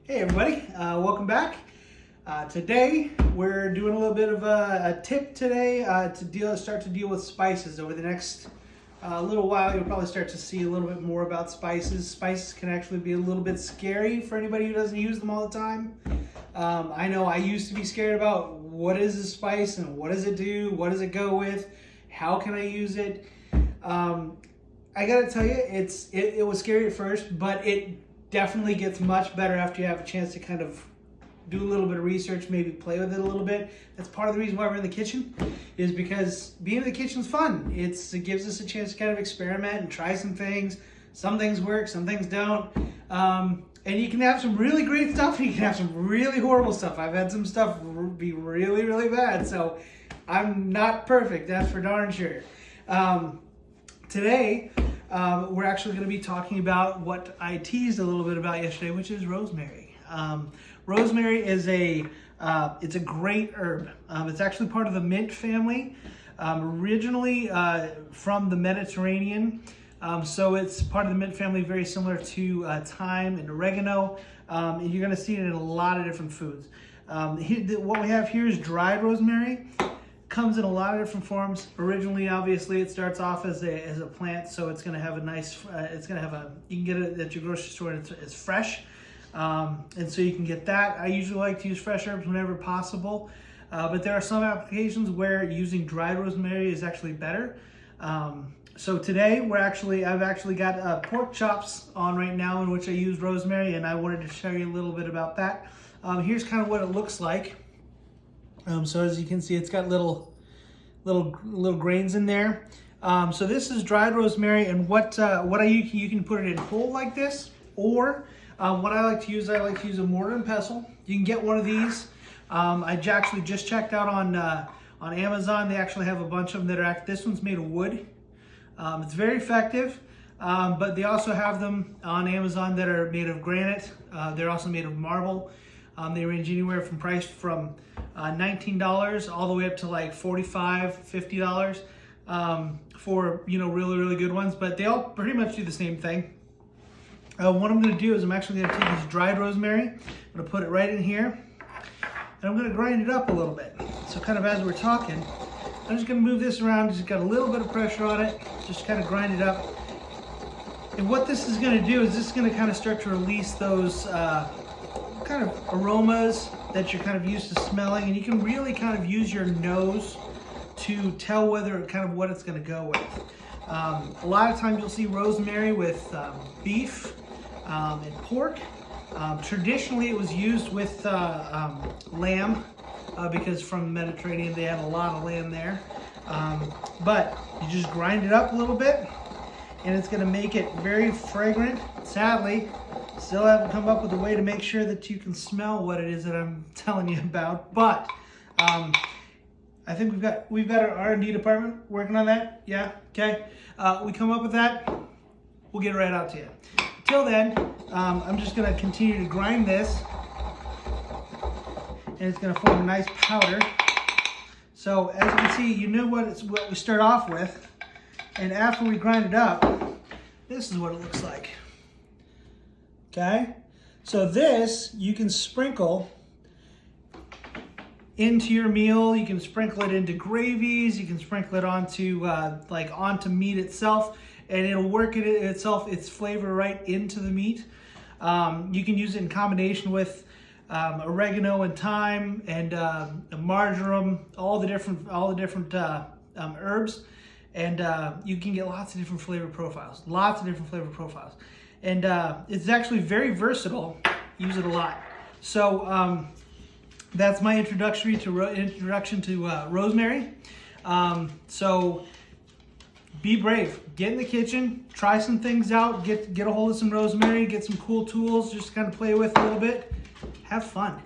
Hey everybody, welcome back. Today we're doing a little bit of a tip today to start to deal with spices. Over the next little while, you'll probably start to see a little bit more about spices. Spices can actually be a little bit scary for anybody who doesn't use them all the time. I know I used to be scared about what is a spice and what does it do, what does it go with, how can I use it. I gotta tell you, it was scary at first, but it definitely gets much better after you have a chance to kind of do a little bit of research, maybe play with it a little bit. That's part of the reason why we're in the kitchen, is because being in the kitchen is fun. It gives us a chance to kind of experiment and try some things. Some things work, some things don't. And you can have some really great stuff and you can have some really horrible stuff. I've had some stuff be really, really bad. So I'm not perfect, that's for darn sure. Today, we're actually going to be talking about what I teased a little bit about yesterday, which is rosemary. Rosemary is it's a great herb. It's actually part of the mint family, originally from the Mediterranean. So it's part of the mint family, very similar to thyme and oregano. And you're going to see it in a lot of different foods. What we have here is dried rosemary. Comes in a lot of different forms. Originally, obviously, it starts off as a plant, so it's going to have a nice. You can get it at your grocery store, and it's fresh, and so you can get that. I usually like to use fresh herbs whenever possible, but there are some applications where using dried rosemary is actually better. So today I've actually got pork chops on right now in which I use rosemary, and I wanted to show you a little bit about that. Here's kind of what it looks like. So as you can see, it's got little grains in there. So this is dried rosemary, and you can put it in whole like this, or what I like to use a mortar and pestle. You can get one of these. I actually just checked out on Amazon. They actually have a bunch of them that are this one's made of wood. It's very effective, but they also have them on Amazon that are made of granite. They're also made of marble. They range anywhere from $19 all the way up to like $45, $50 for really, really good ones. But they all pretty much do the same thing. What I'm going to do is I'm actually going to take this dried rosemary. I'm going to put it right in here, and I'm going to grind it up a little bit. So kind of as we're talking, I'm just going to move this around. Just got a little bit of pressure on it. Just kind of grind it up. And what this is going to do is this is going to kind of start to release those kind of aromas that you're kind of used to smelling, and you can really kind of use your nose to tell what it's going to go with. A lot of times you'll see rosemary with beef and pork. Traditionally it was used with lamb because from the Mediterranean they have a lot of lamb there. But you just grind it up a little bit and it's going to make it very fragrant. Sadly, still haven't come up with a way to make sure that you can smell what it is that I'm telling you about, but I think we've got our R&D department working on that. Yeah, okay. We come up with that, we'll get it right out to you. Till then, I'm just going to continue to grind this, and it's going to form a nice powder. So as you can see, you know what we start off with, and after we grind it up, this is what it looks like. Okay, so this you can sprinkle into your meal. You can sprinkle it into gravies. You can sprinkle it onto onto meat itself, and it'll work its flavor right into the meat. You can use it in combination with oregano and thyme and marjoram, all the different herbs, and you can get lots of different flavor profiles. And it's actually very versatile. Use it a lot. So that's my introduction to rosemary. So be brave. Get in the kitchen. Try some things out. Get a hold of some rosemary. Get some cool tools. Just kind of play with a little bit. Have fun.